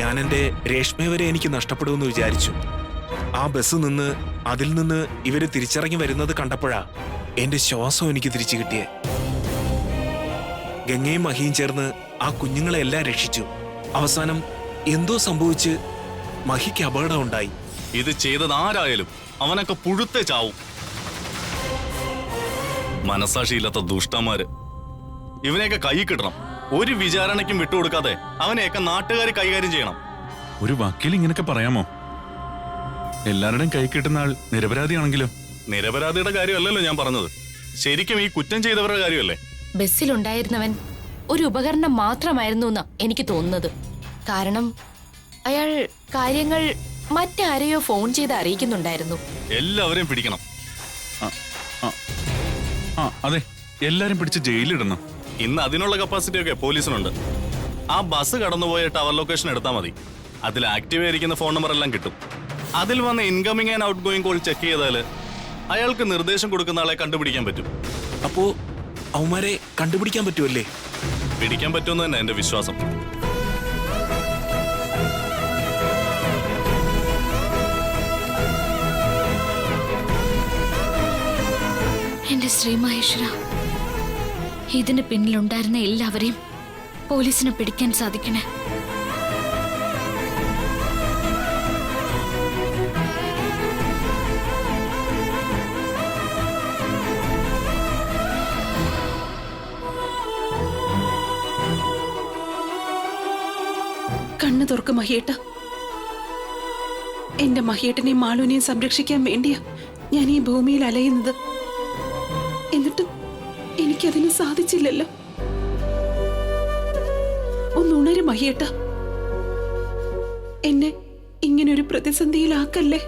ഞാൻ എന്റെ രേഷ്മ വരെ എനിക്ക് നഷ്ടപ്പെടുമെന്ന് വിചാരിച്ചു. ആ ബസ് നിന്ന് അതിൽ നിന്ന് ഇവര് തിരിച്ചിറങ്ങി വരുന്നത് കണ്ടപ്പോഴാ എന്റെ ശ്വാസം എനിക്ക് തിരിച്ചു കിട്ടിയേ. ഗംഗയും മഹിയും ചേർന്ന് ആ കുഞ്ഞുങ്ങളെ എല്ലാം രക്ഷിച്ചു. അവസാനം എന്തോ സംഭവിച്ച് മഹിക്ക് അപകടം ഉണ്ടായി. ഇത് ചെയ്തത് ആരായാലും അവനൊക്കെ പുഴുത്തെ ചാവും. മനസാക്ഷിയില്ലാത്ത ദുഷ്ടന്മാര്. ഇവനെയൊക്കെ കൈ കിട്ടണം. ഒരു വിചാരണയ്ക്കും വിട്ടുകൊടുക്കാതെ അവനെയൊക്കെ നാട്ടുകാർ കൈകാര്യം ചെയ്യണം. ഒരു വക്കീൽ ഇങ്ങനെയൊക്കെ പറയാമോ? എല്ലാവരുടെയും കൈ കിട്ടുന്ന ആൾ നിരപരാധിയാണെങ്കിലോ? നിരപരാധിയുടെ കാര്യമല്ലല്ലോ ഞാൻ പറഞ്ഞത്, ശരിക്കും ഈ കുറ്റം ചെയ്തവരുടെ കാര്യമല്ലേ. ബസ്സിലുണ്ടായിരുന്നവൻ ഒരു ഉപകരണം മാത്രമായിരുന്നു എന്നാ എനിക്ക് തോന്നുന്നത്. കാരണം അയാൾ കാര്യങ്ങൾ മറ്റാരെയോ ഫോൺ ചെയ്ത് അറിയിക്കുന്നുണ്ടായിരുന്നു. എല്ലാവരെയും പിടിക്കണം. അതെ, എല്ലാരും പിടിച്ച് ജയിലിടണം. ഇന്ന് അതിനുള്ള കപ്പാസിറ്റി ഒക്കെ പോലീസിനുണ്ട്. ആ ബസ് കടന്നുപോയ ടവർ ലൊക്കേഷൻ എടുത്താൽ മതി. അതിൽ ആക്റ്റീവ് ആയിരിക്കുന്ന ഫോൺ നമ്പർ എല്ലാം കിട്ടും. അതിൽ വന്ന് incoming and out going call check ചെയ്താല് അയാൾക്ക് നിർദ്ദേശം കൊടുക്കുന്ന ആളെ കണ്ടുപിടിക്കാൻ പറ്റും. അപ്പോ അവന്മാരെ കണ്ടുപിടിക്കാൻ പറ്റുമല്ലേ? പിടിക്കാൻ പറ്റുമെന്ന് തന്നെ എന്റെ വിശ്വാസം. എന്റെ ശ്രീ മഹേശ്വര, ഇതിന് പിന്നിലുണ്ടായിരുന്ന എല്ലാവരെയും പോലീസിനെ പിടിക്കാൻ സാധിക്കണേ. കണ്ണു തുറക്ക് മഹിയേട്ട. എന്റെ മഹിയേട്ടനെയും മാളുവിനെയും സംരക്ഷിക്കാൻ വേണ്ടിയാ ഞാൻ ഈ ഭൂമിയിൽ അലയുന്നത്. എന്നിട്ടും എനിക്കതിന് സാധിച്ചില്ലല്ലോ. ഒന്നുണര് മഹിയേട്ട, എന്നെ ഇങ്ങനൊരു പ്രതിസന്ധിയിലാക്കല്ലേ.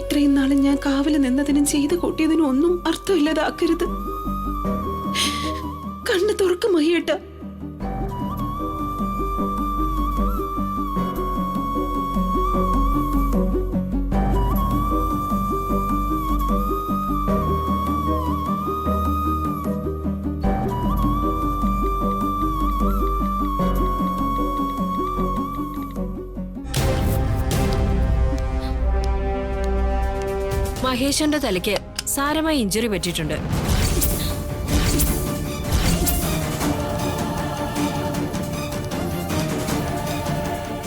ഇത്രയും നാളും ഞാൻ കാവല് നിന്നതിനും ചെയ്തു കൂട്ടിയതിനും ഒന്നും അർത്ഥമില്ലാതാക്കരുത്. കണ്ണു തുറക്ക് മഹിയേട്ട. മഹേശ്വരന്റെ തലയ്ക്ക് സാരമായി ഇഞ്ചുറി പറ്റിയിട്ടുണ്ട്.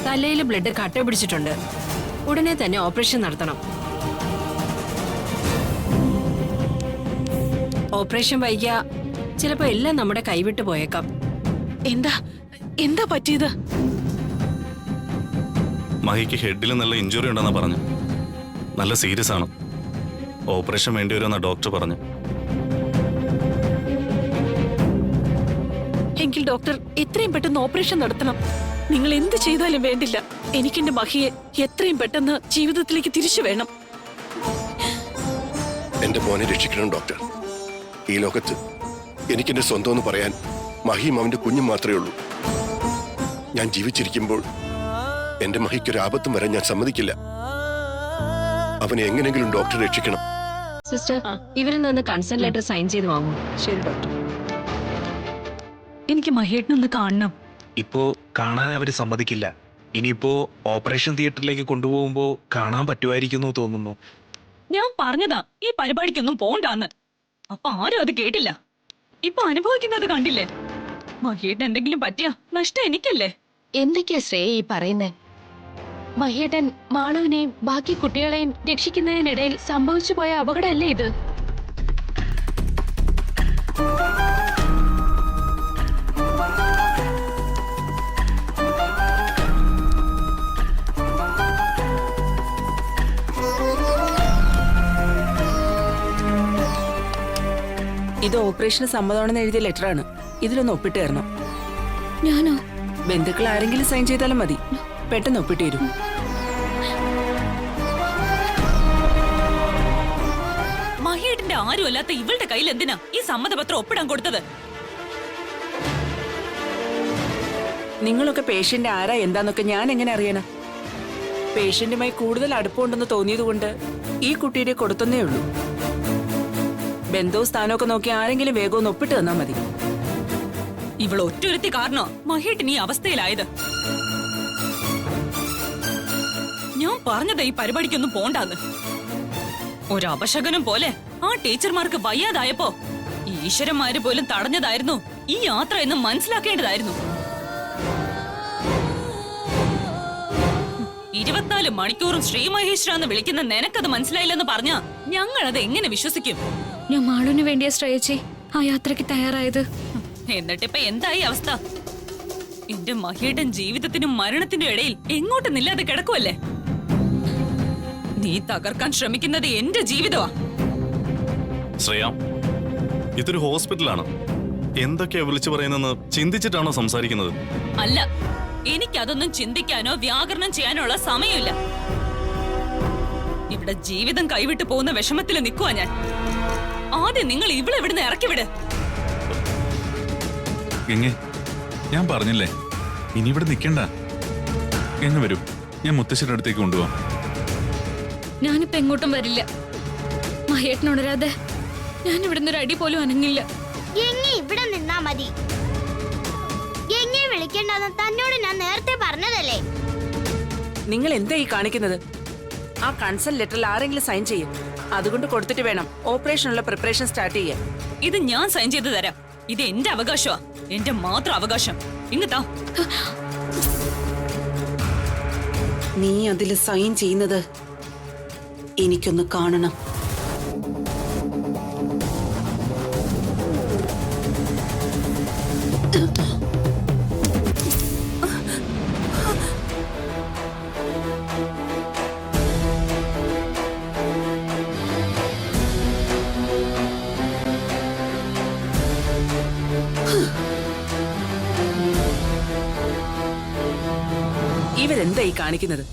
തലയിൽ ബ്ലഡ് കട്ട പിടിച്ചിട്ടുണ്ട്. ഉടനെ തന്നെ ഓപ്പറേഷൻ നടത്തണം. ഓപ്പറേഷൻ വൈകിയ ചിലപ്പോ എല്ലാം നമ്മുടെ കൈവിട്ടു പോയേക്കാം. എന്താ എന്താ പറ്റിയത്? മഹിക്ക് ഹെഡിൽ നല്ല ഇഞ്ചുറി ഉണ്ടെന്നാ പറഞ്ഞു. നല്ല സീരിയസ് ആണ്. ഓപ്പറേഷൻ വേണ്ടി വരുമെന്നാ ഡോക്ടർ പറഞ്ഞു. എങ്കിൽ ഡോക്ടർ എത്രയും പെട്ടെന്ന് ഓപ്പറേഷൻ നടത്തണം. നിങ്ങൾ എന്ത് ചെയ്താലും വേണ്ടില്ല, എനിക്കെന്റെ മഹിയെ എത്രയും പെട്ടെന്ന് ജീവിതത്തിലേക്ക് തിരിച്ചു വേണം. എന്റെ മോനെ രക്ഷിക്കണം ഡോക്ടർ. ഈ ലോകത്ത് എനിക്കെന്റെ സ്വന്തം എന്ന് പറയാൻ മഹിയും അവന്റെ കുഞ്ഞും മാത്രമേ ഉള്ളൂ. ഞാൻ ജീവിച്ചിരിക്കുമ്പോൾ എന്റെ മഹിക്കൊരു ആപത്തും വരാൻ ഞാൻ സമ്മതിക്കില്ല. അവനെ എങ്ങനെങ്കിലും ഡോക്ടർ രക്ഷിക്കണം. സിസ്റ്റർ, ഇവരിൽ നിന്ന് കൺസെന്റ് ലെറ്റർ സൈൻ ചെയ്ത് വാങ്ങും. ശരി ഡോക്ടർ. എനിക്ക് മഹിയേട്ടനൊന്ന് കാണണം. ഇപ്പോ കാണാൻ അവര് സമ്മതിക്കില്ല. ഇനിയിപ്പോ ഓപ്പറേഷൻ തിയേറ്ററിലേക്ക് കൊണ്ടുപോകുമ്പോ കാണാൻ പറ്റുമായിരിക്കുന്നു തോന്നുന്നു. ഞാൻ പറഞ്ഞതാ ഈ പരിപാടിക്കൊന്നും പോണ്ടാന്ന്. അപ്പൊ ആരും അത് കേട്ടില്ല. ഇപ്പൊ അനുഭവിക്കുന്നത് കണ്ടില്ലേ? മഹിയേട്ടൻ എന്തെങ്കിലും പറ്റിയ നഷ്ടം എനിക്കല്ലേ? എന്തൊക്കെയാ ശ്രേയ ഈ പറയുന്നേ? മഹിയേട്ടൻ മാളുവിനെയും ബാക്കി കുട്ടികളെയും രക്ഷിക്കുന്നതിനിടയിൽ സംഭവിച്ചു പോയ അപകടമല്ലേ ഇത്? ഇത് ഓപ്പറേഷന് സമ്മതമാണെന്ന് എഴുതിയ ലെറ്ററാണ്. ഇതിലൊന്ന് ഒപ്പിട്ട് തരണം. ഞാനോ? ബന്ധുക്കൾ ആരെങ്കിലും സൈൻ ചെയ്താലും മതി. പെട്ടെന്ന് ഒപ്പിട്ട് തരും. മഹിയേട്ടന്റെ ആരും അല്ലാത്ത ഇവളുടെ കയ്യിൽ എന്തിനാ ഈ സമ്മതപത്രം ഒപ്പിടാൻ കൊടുത്തത്? നിങ്ങളൊക്കെ പേഷ്യന്റ് ആരാ എന്താന്നൊക്കെ ഞാൻ എങ്ങനെ അറിയണം? പേഷ്യന്റുമായി കൂടുതൽ അടുപ്പമുണ്ടെന്ന് തോന്നിയതുകൊണ്ട് ഈ കുട്ടിയുടെ കൊടുത്തന്നേ ഉള്ളൂ. ബന്ധവും സ്ഥാനമൊക്കെ നോക്കി ആരെങ്കിലും വേഗം ഒന്ന് ഒപ്പിട്ട് തന്നാ മതി. ഇവൾ ഒറ്റൊരുത്തി കാരണോ മഹേട്ടൻ ഈ അവസ്ഥയിലായത്. ഞാൻ പറഞ്ഞത് ഈ പരിപാടിക്കൊന്നും പോണ്ടാന്ന്. ഒരു അപശകനം പോലെ ആ ടീച്ചർമാർക്ക് വയ്യാതായപ്പോ ഈശ്വരന്മാര് പോലും തടഞ്ഞതായിരുന്നു ഈ യാത്ര എന്ന് മനസ്സിലാക്കേണ്ടതായിരുന്നു. 24 മണിക്കൂറും ശ്രീ മഹേശ്വര എന്ന് വിളിക്കുന്ന നിനക്കത് മനസ്സിലായില്ലെന്ന് പറഞ്ഞാ ഞങ്ങളത് എങ്ങനെ വിശ്വസിക്കും? ഞാൻ മാളുവിന് വേണ്ടിയ ശ്രേയച്ചി ആ യാത്രയ്ക്ക് തയ്യാറായത്. എന്നിട്ടിപ്പ എന്തായി അവസ്ഥ? എന്റെ മഹിയുടെ ജീവിതത്തിനും മരണത്തിനും ഇടയിൽ എങ്ങോട്ടും നില്ലാതെ കിടക്കുവല്ലേ? നീ തകർക്കാൻ ശ്രമിക്കുന്നത് എന്റെ ജീവിതമാ. ശ്രേയ, ഇതൊരു ഹോസ്പിറ്റലാണ്. എന്തൊക്കെയാ വിളിച്ചു പറയുന്നെന്ന് ചിന്തിച്ചിട്ടാണോ സംസാരിക്കുന്നത്? അല്ല, എനിക്കതൊന്നും ചിന്തിക്കാനോ വ്യാകരണം ചെയ്യാനോ സമയമില്ല. ഇവിടെ ജീവിതം കൈവിട്ടു പോകുന്ന വിഷമത്തിൽ നിൽക്കുവാ ഞാൻ. ആദ്യം നിങ്ങൾ ഇവിടെ ഇവിടുന്ന് ഇറക്കിവിട്. ഗംഗേ, ഞാൻ പറഞ്ഞില്ലേ ഇനി ഇവിടെ നിൽക്കണ്ട. ഗംഗ വരൂ, ഞാൻ മുത്തശ്ശിയുടെ അടുത്തേക്ക് കൊണ്ടുപോവാം. ഞാനിപ്പോ എങ്ങോട്ടും വരില്ല. മഹേട്ടനുണരാതെ ഞാൻ ഇവിടുന്ന് ഒരു അടി പോലും അനങ്ങില്ല. ഇവിടെ നിന്നാ മതി. വിളിക്കണ്ടെന്ന് തന്നോട് ഞാൻ നേരത്തെ പറഞ്ഞതല്ലേ. നിങ്ങൾ എന്താ ഈ കാണിക്കുന്നത്? ആ കൺസൾട്ട് ലെറ്ററിൽ ആരെങ്കിലും സൈൻ ചെയ്യും. അതുകൊണ്ട് കൊടുത്തിട്ട് വേണം ഓപ്പറേഷനുള്ള പ്രിപ്പറേഷൻ സ്റ്റാർട്ട് ചെയ്യാൻ. ഇത് ഞാൻ സൈൻ ചെയ്ത് തരാം. ഇത് എന്റെ അവകാശമാ, എന്റെ മാത്രം അവകാശം. ഇങ്ങത്താ. നീ അതിൽ സൈൻ ചെയ്യുന്നത് എനിക്കൊന്ന് കാണണം. ഇവരെന്താ ഈ കാണിക്കുന്നത്?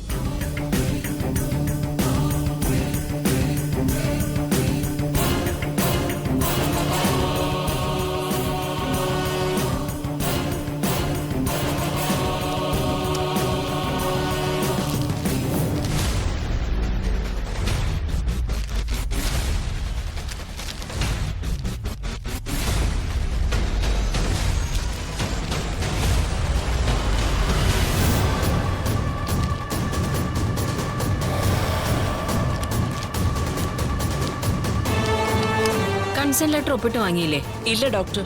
കൺസേൺ ലെറ്റർ ഒപ്പിട്ട് വാങ്ങിയില്ലേ? ഇല്ല ഡോക്ടർ,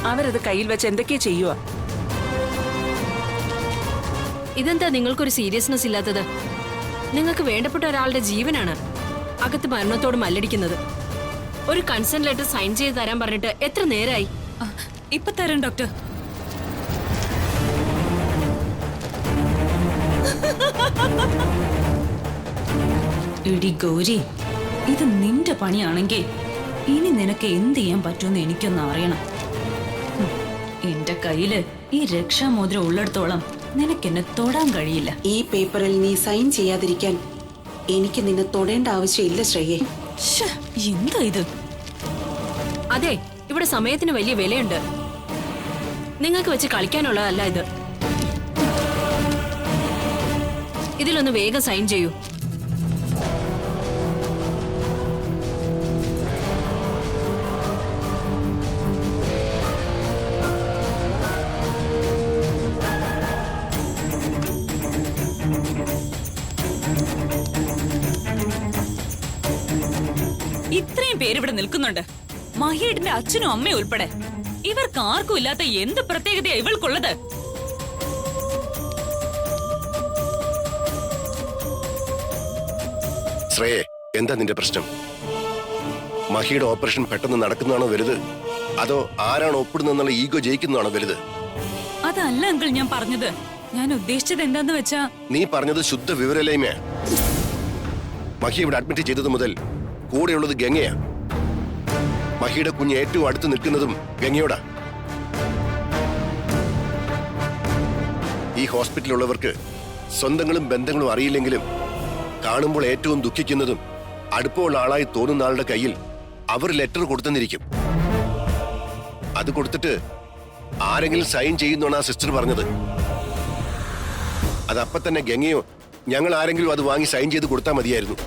അവരത് കയ്യിൽ വെച്ച് എന്തൊക്കെയാ ചെയ്യുക. ഇതെന്താ നിങ്ങൾക്കൊരു സീരിയസ്നെസ് ഇല്ലാത്തത്? നിങ്ങൾക്ക് വേണ്ടപ്പെട്ട ഒരാളുടെ ജീവനാണ് അകത്ത് മരണത്തോട് മല്ലടിക്കുന്നത്. ഒരു കൺസേൺ ലെറ്റർ സൈൻ ചെയ്ത് തരാൻ പറഞ്ഞിട്ട് എത്ര നേരമായി? ഇപ്പൊ തരാം ഡോക്ടർ. എടി ഗൗരി, ഇത് നിന്റെ പണിയാണെങ്കിൽ ഇനി നിനക്ക് എന്ത് ചെയ്യാൻ പറ്റുമെന്ന് എനിക്കൊന്ന് അറിയണം. എന്റെ കയ്യില് ഈ രക്ഷാമോതിരം ഉള്ളിടത്തോളം നിനക്കെന്നെ തൊടാൻ കഴിയില്ല. ഈ പേപ്പറിൽ നീ സൈൻ ചെയ്യാതിരിക്കാൻ എനിക്ക് നിന്നെ തൊടേണ്ട ആവശ്യമില്ല ശ്രേയേ. എന്താ ഇത്? അതെ, ഇവിടെ സമയത്തിന് വലിയ വിലയുണ്ട്. നിങ്ങൾക്ക് വെച്ച് കളിക്കാനുള്ളതല്ല ഇത്. ഇതിലൊന്ന് വേഗം സൈൻ ചെയ്യൂ. ഇത്രയും പേരിവിടെ നിൽക്കുന്നുണ്ട്, മഹിയേട്ടന്റെ അച്ഛനും അമ്മയും ഉൾപ്പെടെ. ഇവർക്ക് ആർക്കും ഇല്ലാത്ത എന്ത് പ്രത്യേകതയാ ഇവൾക്കുള്ളത്? ശ്രേയെ, എന്താ നിന്റെ പ്രശ്നം? മഹിയുടെ ഓപ്പറേഷൻ പെട്ടെന്ന് നടക്കുന്നതാണോ വലുത്, അതോ ആരാണ് ഒപ്പിടുന്നെന്നുള്ള ഈഗോ ജയിക്കുന്നതാണോ വലുത്? അതല്ല അങ്കിൾ ഞാൻ പറഞ്ഞത്. ഞാൻ ഉദ്ദേശിച്ചത് എന്താന്ന് വെച്ചാ, നീ പറഞ്ഞത് ശുദ്ധ വിവരലൈമയാ. മഹി ഇവിടെ അഡ്മിറ്റ് ചെയ്തത് മുതൽ കൂടെയുള്ളത് ഗംഗയാ. മഹിയുടെ കുഞ്ഞ് ഏറ്റവും അടുത്ത് നിൽക്കുന്നതും ഗംഗയോടാ. ഈ ഹോസ്പിറ്റലിലുള്ളവർക്ക് സ്വന്തങ്ങളും ബന്ധങ്ങളും അറിയില്ലെങ്കിലും കാണുമ്പോൾ ഏറ്റവും ദുഃഖിക്കുന്നതും അടുപ്പമുള്ള ആളായി തോന്നുന്ന ആളുടെ കയ്യിൽ അവർ ലെറ്റർ കൊടുത്തെന്നിരിക്കും. അത് കൊടുത്തിട്ട് ആരെങ്കിലും സൈൻ ചെയ്യുന്നതാണ് ആ സിസ്റ്റർ പറഞ്ഞത്. അതപ്പം തന്നെ ഗംഗയോ ഞങ്ങൾ ആരെങ്കിലും അത് വാങ്ങി സൈൻ ചെയ്ത് കൊടുത്താൽ മതിയായിരുന്നു.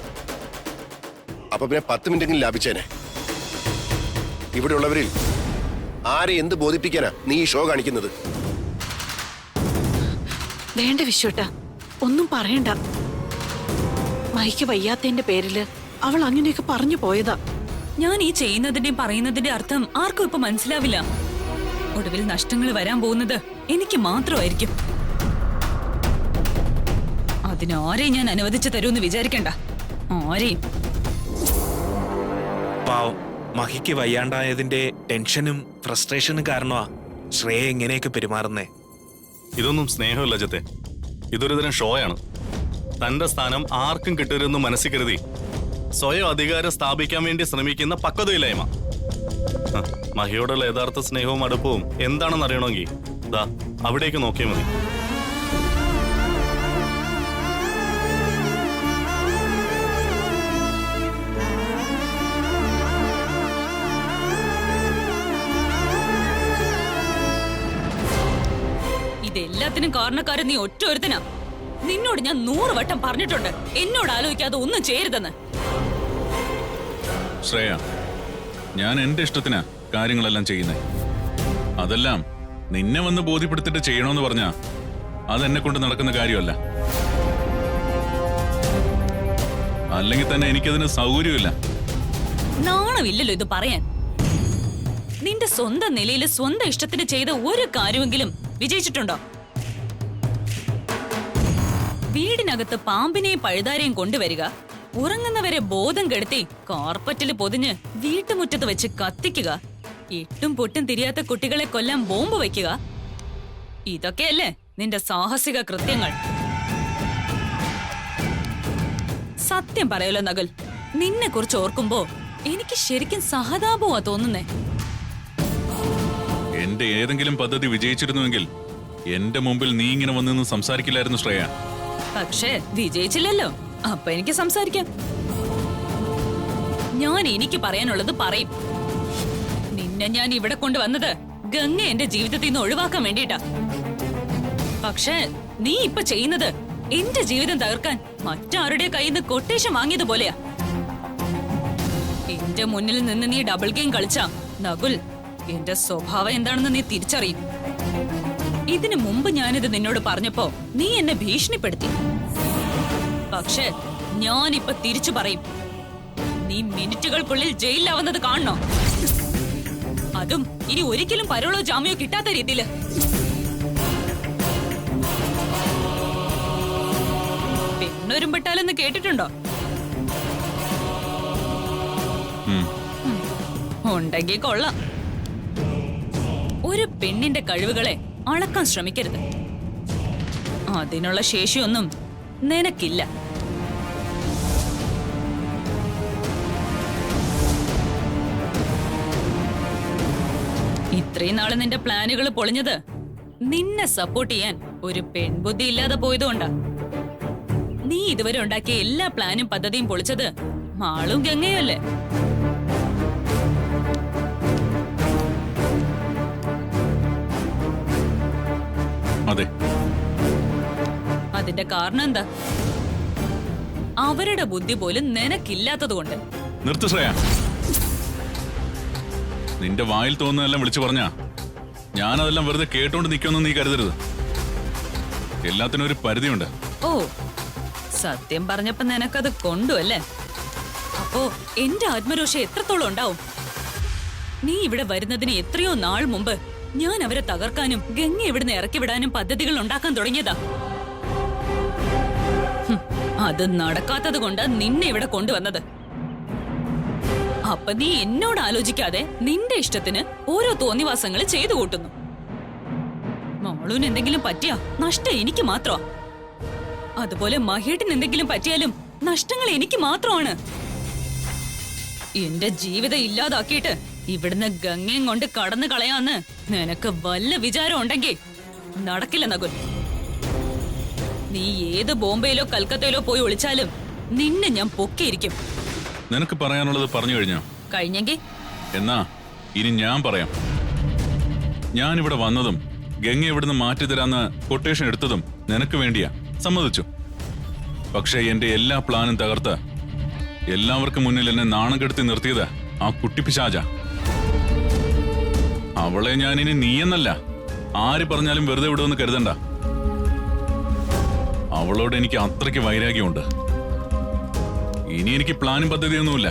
അപ്പൊ പിന്നെ 10 മിനിറ്റെങ്കിലും ലാഭിച്ചേനെ. ഇവിടെ ഉള്ളവരിൽ ആരെ എന്ത് ബോധിപ്പിക്കാനാ നീ ഈ ഷോ കാണിക്കുന്നത്? വേണ്ട വിശ്വട്ട, ഒന്നും പറയണ്ട. മൈക്ക് വയ്യാത്തതിന്റെ പേരില് അവൾ അങ്ങനെയൊക്കെ പറഞ്ഞു പോയതാ. ഞാൻ ഈ ചെയ്യുന്നതിന്റെയും പറയുന്നതിന്റെ അർത്ഥം ആർക്കും ഇപ്പൊ മനസ്സിലാവില്ല. ഒടുവിൽ നഷ്ടങ്ങൾ വരാൻ പോകുന്നത് എനിക്ക് മാത്രമായിരിക്കും. അതിനാരെയും ഞാൻ അനുവദിച്ചു തരൂന്ന് വിചാരിക്കണ്ട. ആരെയും. പാവം മഹിക്ക് വയ്യാണ്ടായതിന്റെ ടെൻഷനും ഫ്രസ്ട്രേഷനും കാരണമാ ശ്രേയ എങ്ങനെയൊക്കെ പെരുമാറുന്നേ. ഇതൊന്നും സ്നേഹമല്ല ജത്തെ, ഇതൊരു തരം ഷോയാണ്. തന്റെ സ്ഥാനം ആർക്കും കിട്ടരുതെന്ന് മനസ്സിൽ കരുതി സ്വയം അധികാരം സ്ഥാപിക്കാൻ വേണ്ടി ശ്രമിക്കുന്ന പക്വതയില്ലായ്മ. മഹിയോടുള്ള യഥാർത്ഥ സ്നേഹവും അടുപ്പവും എന്താണെന്ന് അറിയണമെങ്കിൽ ദാ അവിടേക്ക് നോക്കിയാൽ മതി. ഇതെല്ലാത്തിനും കാരണക്കാരൻ നീ ഒറ്റ ഒരുത്തനാ. നിന്നോട് ഞാൻ 100 വട്ടം പറഞ്ഞിട്ടുണ്ട് എന്നോട് ആലോചിക്കാതെ ഒന്നും ചെയ്യരുതെന്ന്. ശ്രേയ, ഞാൻ എന്റെ ഇഷ്ടത്തിനാ കാര്യങ്ങളെല്ലാം ചെയ്യുന്നേ. അതെല്ലാം നിന്നെ വന്ന് ബോധ്യപ്പെടുത്തിട്ട് ചെയ്യണമെന്ന് പറഞ്ഞാ അതെന്നെ കൊണ്ട് നടക്കുന്ന കാര്യമല്ല. അല്ലെങ്കിൽ തന്നെ എനിക്കതിന് സൗകര്യമില്ല. നാണമില്ലല്ലോ ഇത് പറയാൻ. നിന്റെ സ്വന്തം നിലയിൽ സ്വന്തം ഇഷ്ടത്തിന് ചെയ്ത ഒരു കാര്യമെങ്കിലും വിജയിച്ചിട്ടുണ്ടോ? വീടിനകത്ത് പാമ്പിനെയും പഴുതാരെയും കൊണ്ടുവരിക, ഉറങ്ങുന്നവരെ ബോധം കെടുത്തി കാർപ്പറ്റിൽ പൊതിഞ്ഞ് വീട്ടുമുറ്റത്ത് വെച്ച് കത്തിക്കുക, എട്ടും പൊട്ടും തിരിയാത്ത കുട്ടികളെ കൊല്ലാൻ ബോംബ് വയ്ക്കുക, ഇതൊക്കെയല്ലേ നിന്റെ സാഹസിക കൃത്യങ്ങൾ? സത്യം പറയല്ലോ നകുൽ, നിന്നെ കുറിച്ച് ഓർക്കുമ്പോ എനിക്ക് ശരിക്കും സഹതാപമാ തോന്നുന്നേ. എന്റെ ഏതെങ്കിലും പദ്ധതി വിജയിച്ചിരുന്നുവെങ്കിൽ എന്റെ മുമ്പിൽ നീ ഇങ്ങനെ വന്നു സംസാരിക്കില്ലായിരുന്നു ശ്രേയ. പക്ഷേ വിജയിച്ചില്ലല്ലോ, അപ്പൊ എനിക്ക് സംസാരിക്കാം. ഞാൻ എനിക്ക് പറയാനുള്ളത് പറയും. നിന്നെ ഞാൻ ഇവിടെ കൊണ്ടുവന്നത് ഗംഗ എന്റെ ജീവിതത്തിൽ നിന്ന് ഒഴിവാക്കാൻ വേണ്ടിട്ടാ. പക്ഷേ നീ ഇപ്പൊ ചെയ്യുന്നത് എന്റെ ജീവിതം തകർക്കാൻ മറ്റാരുടെ കയ്യിൽ നിന്ന് കൊട്ടേഷൻ വാങ്ങിയതുപോലെയാ. എന്റെ മുന്നിൽ നിന്ന് നീ ഡബിൾ ഗെയിം കളിച്ചാ നകുൽ, എന്റെ സ്വഭാവം എന്താണെന്ന് നീ തിരിച്ചറിയും. ഇതിനു മുമ്പ് ഞാനിത് നിന്നോട് പറഞ്ഞപ്പോ നീ എന്നെ ഭീഷണിപ്പെടുത്തി. പക്ഷേ ഞാനിപ്പൊ തിരിച്ചു പറയും, നീ മിനിറ്റുകൾക്കുള്ളിൽ ജയിലിലാവുന്നത് കാണണോ? അതും ഇനി ഒരിക്കലും പരോളോ ജാമ്യോ കിട്ടാത്ത രീതിയില്. പെണ്ണൊരുമ്പെട്ടാലെന്ന് കേട്ടിട്ടുണ്ടോ? ഉണ്ടെങ്കിൽ കൊള്ളാം. ഒരു പെണ്ണിന്റെ കഴിവുകളെ അളക്കാൻ ശ്രമിക്കരുത്. അതിനുള്ള ശേഷിയൊന്നും നിനക്കില്ല. ഇത്രയും നാളെ നിന്റെ പ്ലാനുകൾ പൊളിഞ്ഞത് നിന്നെ സപ്പോർട്ട് ചെയ്യാൻ ഒരു പെൺബുദ്ധി ഇല്ലാതെ പോയതുകൊണ്ടാ. നീ ഇതുവരെ ഉണ്ടാക്കിയ എല്ലാ പ്ലാനും പദ്ധതിയും പൊളിച്ചത് മാളും ഗംഗയല്ലേ? അതെ. അതിന്റെ കാരണം എന്താ? അവരുടെ ബുദ്ധി പോലും നിനക്കില്ലാത്തത് കൊണ്ട്. നിർത്ത് ശ്രേയ. നിന്റെ വായിൽ തോന്നുന്നതെല്ലാം വിളിച്ചു പറഞ്ഞാ ഞാനതെല്ലാം വെറുതെ കേട്ടോണ്ട് നിൽക്കുമെന്ന് നീ കരുതരുത്. എല്ലാത്തിനും ഒരു പരിധിയുണ്ട്. ഓ, സത്യം പറഞ്ഞപ്പോ നിനക്കത് കൊണ്ടുവല്ലേ? അപ്പോ എന്റെ ആത്മരോഷം എത്രത്തോളം ഉണ്ടാവും? നീ ഇവിടെ വരുന്നതിന് എത്രയോ നാൾ മുമ്പ് ഞാൻ അവരെ തകർക്കാനും ഗംഗ ഇവിടുന്ന് ഇറക്കി വിടാനും പദ്ധതികൾ ഉണ്ടാക്കാൻ തുടങ്ങിയതാ. അത് നടക്കാത്തത് കൊണ്ട് നിന്നെ ഇവിടെ കൊണ്ടുവന്നത്. അപ്പൊ നീ എന്നോട് ആലോചിക്കാതെ നിന്റെ ഇഷ്ടത്തിന് ഓരോ തോന്നിവാസങ്ങൾ ചെയ്തു കൂട്ടുന്നു. മോളൂന് എന്തെങ്കിലും പറ്റിയാ നഷ്ടം എനിക്ക് മാത്രമാ. അതുപോലെ മഹേട്ടിന് എന്തെങ്കിലും പറ്റിയാലും നഷ്ടങ്ങൾ എനിക്ക് മാത്രമാണ്. എന്റെ ജീവിതം ഇല്ലാതാക്കിയിട്ട് ഇവിടുന്ന് ഗംഗയും കൊണ്ട് കടന്നു കളയാന്ന് നിനക്ക് വല്ല വിചാരം ഉണ്ടെങ്കിൽ നടക്കില്ല നകുൽ. നീ ഏത് ബോംബെയിലോ കൽക്കത്തയിലോ പോയി ഒളിച്ചാലും നിന്നെ ഞാൻ പൊക്കിയിരിക്കും. നിനക്ക് പറയാനുള്ളത് പറഞ്ഞു കഴിഞ്ഞോ? കഴിഞ്ഞെങ്കിൽ എന്നാ ഇനി ഞാൻ പറയാം. ഞാനിവിടെ വന്നതും ഗംഗ ഇവിടുന്ന് മാറ്റിത്തരാന്ന് കൊട്ടേഷൻ എടുത്തതും നിനക്ക് വേണ്ടിയാ, സമ്മതിച്ചു. പക്ഷെ എന്റെ എല്ലാ പ്ലാനും തകർത്ത് എല്ലാവർക്കും മുന്നിൽ എന്നെ നാണം കെടുത്തി നിർത്തിയത് ആ കുട്ടിപ്പിശാച. അവളെ ഞാൻ ഇനി നീയെന്നല്ല ആര് പറഞ്ഞാലും വെറുതെ വിടുമെന്ന് കരുതണ്ട. അവളോട് എനിക്ക് അത്രയ്ക്ക് വൈരാഗ്യമുണ്ട്. ഇനി എനിക്ക് പ്ലാനും പദ്ധതിയൊന്നുമില്ല.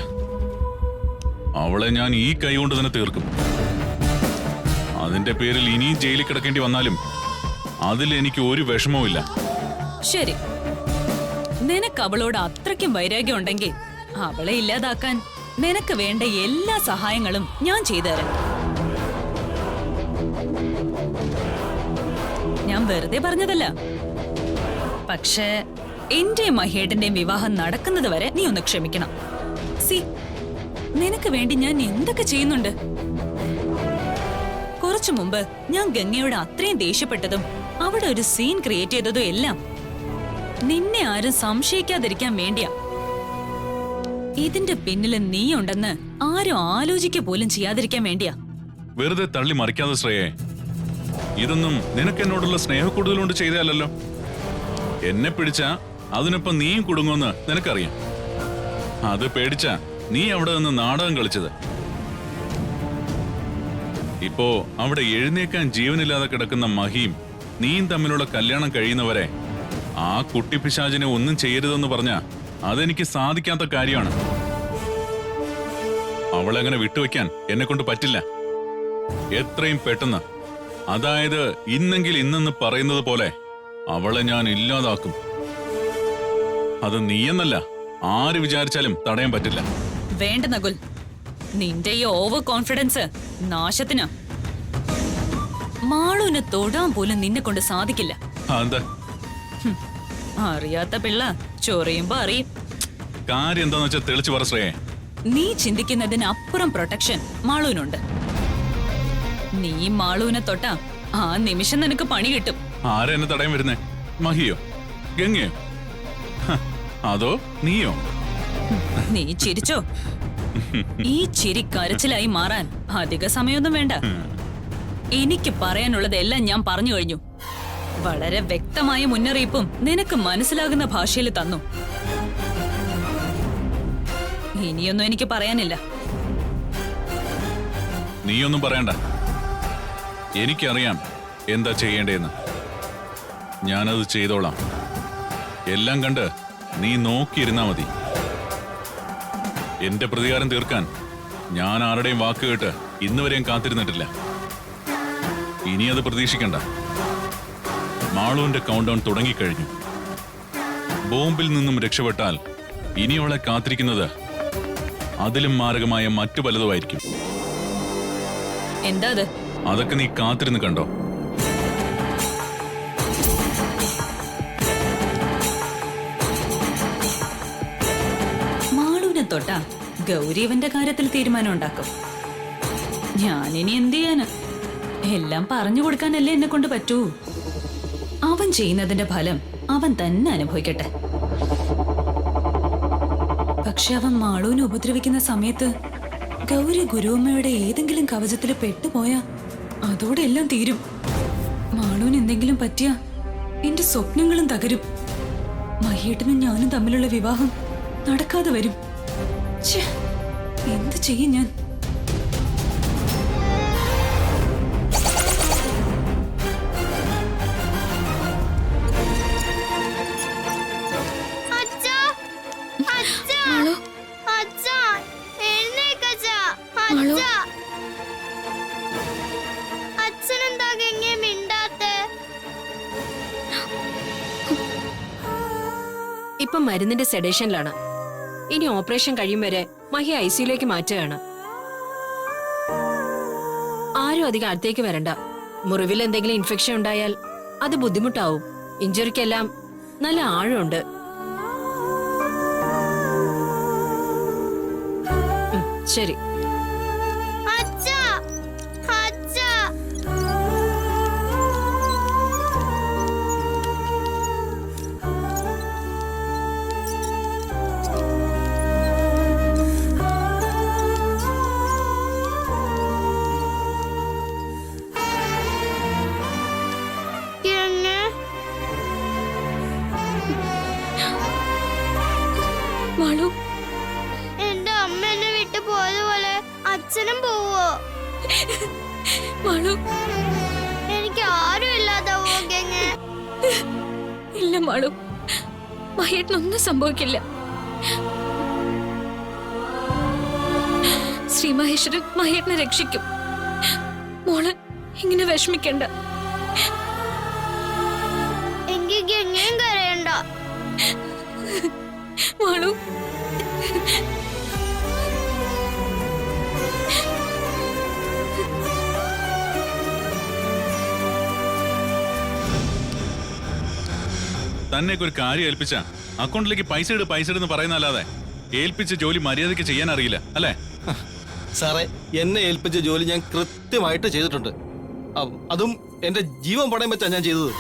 അവളെ ഞാൻ ഈ കൈ കൊണ്ട് തന്നെ തീർക്കും. അതിന്റെ പേരിൽ ഇനിയും ജയിലിൽ കിടക്കേണ്ടി വന്നാലും അതിൽ എനിക്ക് ഒരു വിഷമവുമില്ല. ശരി, നിനക്ക് അവളോട് അത്രയ്ക്കും വൈരാഗ്യം ഉണ്ടെങ്കിൽ അവളെ ഇല്ലാതാക്കാൻ നിനക്ക് വേണ്ട എല്ലാ സഹായങ്ങളും ഞാൻ ചെയ്തുതരാം. ഞാൻ വെറുതെ പറഞ്ഞതല്ല. പക്ഷേ എന്റെയും മഹേട്ടന്റെയും വിവാഹം നടക്കുന്നത് വരെ നീ ഒന്ന് ക്ഷമിക്കണം. സി, നിനക്ക് വേണ്ടി ഞാൻ എന്തൊക്കെ ചെയ്യുന്നുണ്ട്. കുറച്ചു മുമ്പ് ഞാൻ ഗംഗയോട് അത്രയും ദേഷ്യപ്പെട്ടതും അവിടെ ഒരു സീൻ ക്രിയേറ്റ് ചെയ്തതും എല്ലാം നിന്നെ ആരും സംശയിക്കാതിരിക്കാൻ വേണ്ടിയാ. ഇതിന്റെ പിന്നിൽ നീ ഉണ്ടെന്ന് ആരും ആലോചിക്കുക പോലും ചെയ്യാതിരിക്കാൻ വേണ്ടിയാ. വെറുതെ തള്ളി മറിക്കാതെ ശ്രേയേ. ഇതൊന്നും നിനക്ക് എന്നോടുള്ള സ്നേഹക്കൂടുതലുകൊണ്ട് ചെയ്തതല്ലോ. എന്നെ പിടിച്ച അതിനൊപ്പം നീയും കുടുങ്ങുമെന്ന് നിനക്കറിയാം. അത് പേടിച്ച നീ അവിടെ നിന്ന് നാടകം കളിച്ചത്. ഇപ്പോ അവിടെ എഴുന്നേക്കാൻ ജീവനില്ലാതെ കിടക്കുന്ന മഹിയും നീയും തമ്മിലുള്ള കല്യാണം കഴിയുന്നവരെ ആ കുട്ടിപ്പിശാചിനെ ഒന്നും ചെയ്യരുതെന്ന് പറഞ്ഞ അതെനിക്ക് സാധിക്കാത്ത കാര്യമാണ്. അവളെ അങ്ങനെ വിട്ടുവെക്കാൻ എന്നെ കൊണ്ട് പറ്റില്ല. എത്രയും പെട്ടെന്ന്, അതായത് ഇന്നെങ്കിൽ ഇന്നെന്ന് പറയുന്നത് പോലെ അവളെ ഞാൻ ഇല്ലാതാക്കും. അത് നീയെന്നല്ല ആര് വിചാരിച്ചാലും തടയാൻ പറ്റില്ല. വേണ്ട നകുൽ, നിന്റെ ഈ ഓവർ കോൺഫിഡൻസ് നാശത്തിനാ. മാളുവിനെ തൊടാൻ പോലും നിന്നെ കൊണ്ട് സാധിക്കില്ല. എന്താ അറിയാത്ത പിള്ള ചൊറിയുമ്പോ അറിയും. കാര്യം എന്താന്ന് വെച്ചാൽ തെളിച്ചു പറ ശ്രേയേ. നീ ചിന്തിക്കുന്നതിനപ്പുറം പ്രൊട്ടക്ഷൻ മാളുവിനുണ്ട്. നീ മാളുവിനെ തൊട്ടാ ആ നിമിഷം നിനക്ക് പണി കിട്ടും. ആരാ എന്നെ തടയാൻ വരുന്നേ? മഹിയോ? ഗംഗയോ? അതോ നീയോ? നീ ചിരിച്ചോ? ഈ ചിരി കരച്ചിലായി മാറാൻ അധിക സമയമൊന്നും വേണ്ട. എനിക്ക് പറയാനുള്ളതെല്ലാം ഞാൻ പറഞ്ഞു കഴിഞ്ഞു. വളരെ വ്യക്തമായ മുന്നറിയിപ്പും നിനക്ക് മനസ്സിലാകുന്ന ഭാഷയിൽ തന്നു. ഇനിയൊന്നും എനിക്ക് പറയാനില്ല. നീയൊന്നും പറയണ്ട. എനിക്കറിയാം എന്താ ചെയ്യേണ്ടതെന്ന്. ഞാനത് ചെയ്തോളാം. എല്ലാം കണ്ട് നീ നോക്കിയിരുന്നാ മതി. എന്റെ പ്രതികാരം തീർക്കാൻ ഞാൻ ആരുടെയും വാക്ക് കേട്ട് ഇന്നുവരെയും കാത്തിരുന്നിട്ടില്ല. ഇനി അത് പ്രതീക്ഷിക്കണ്ട. മാളുവിന്റെ കൗണ്ട് ഡൗൺ തുടങ്ങിക്കഴിഞ്ഞു. ബോംബിൽ നിന്നും രക്ഷപ്പെട്ടാൽ ഇനി അവളെ കാത്തിരിക്കുന്നത് അതിലും മാരകമായ മറ്റു പലതുമായിരിക്കും. എന്താ അത്? അതൊക്കെ നീ കാത്തിരുന്ന് കണ്ടോ. മാളുവിനെ തൊട്ടാ ഗൗരീവന്റെ കാര്യത്തിൽ തീരുമാനം ഉണ്ടാക്കും. ഞാനിനി എന്ത് ചെയ്യാന്? എല്ലാം പറഞ്ഞു കൊടുക്കാനല്ലേ എന്നെ കൊണ്ട് പറ്റൂ. അവൻ ചെയ്യുന്നതിന്റെ ഫലം അവൻ തന്നെ അനുഭവിക്കട്ടെ. പക്ഷെ അവൻ മാളുവിനെ ഉപദ്രവിക്കുന്ന സമയത്ത് ഗൗരി ഗുരുവമ്മയുടെ ഏതെങ്കിലും കവചത്തിൽ പെട്ടുപോയാ അതോടെ എല്ലാം തീരും. മാളുവിന് എന്തെങ്കിലും പറ്റിയാ എന്റെ സ്വപ്നങ്ങളും തകരും. മഹിയേട്ടനും ഞാനും തമ്മിലുള്ള വിവാഹം നടക്കാതെ വരും. എന്ത് ചെയ്യും ഞാൻ? ഇപ്പം മരുന്നിന്റെ സെഡേഷനിലാണ്. ഇനി ഓപ്പറേഷൻ കഴിയും വരെ മഹി ഐസിയുലേക്ക് മാറ്റുകയാണ്. ആരും അധികം അടുത്തേക്ക് വരണ്ട. മുറിവിൽ എന്തെങ്കിലും ഇൻഫെക്ഷൻ ഉണ്ടായാൽ അത് ബുദ്ധിമുട്ടാവും. ഇഞ്ചുറിക്കെല്ലാം നല്ല ആഴമുണ്ട്. ശരി. എന്റെ അമ്മ എന്നെ വിട്ടു പോയതുപോലെ മാളു, മഹേട്ടനൊന്നും സംഭവിക്കില്ല. ശ്രീ മഹേശ്വരൻ മഹേട്ടനെ രക്ഷിക്കും. മോള് ഇങ്ങനെ വിഷമിക്കണ്ട. എങ്കിൽ ഗംഗയും കരയണ്ട. മാളു, തന്നെയൊക്കെ ഒരു കാര്യം ഏൽപ്പിച്ച അക്കൗണ്ടിലേക്ക് പൈസ ഇടുന്ന് പറയുന്നല്ലാതെ ഏൽപ്പിച്ച ജോലി മര്യാദയ്ക്ക് ചെയ്യാൻ അറിയില്ല അല്ലേ? സാറേ, എന്നെ ഏൽപ്പിച്ച ജോലി ഞാൻ കൃത്യമായിട്ട് ചെയ്തിട്ടുണ്ട്. അതും എന്റെ ജീവൻ പണയം വെച്ചാ ഞാൻ ചെയ്തത്.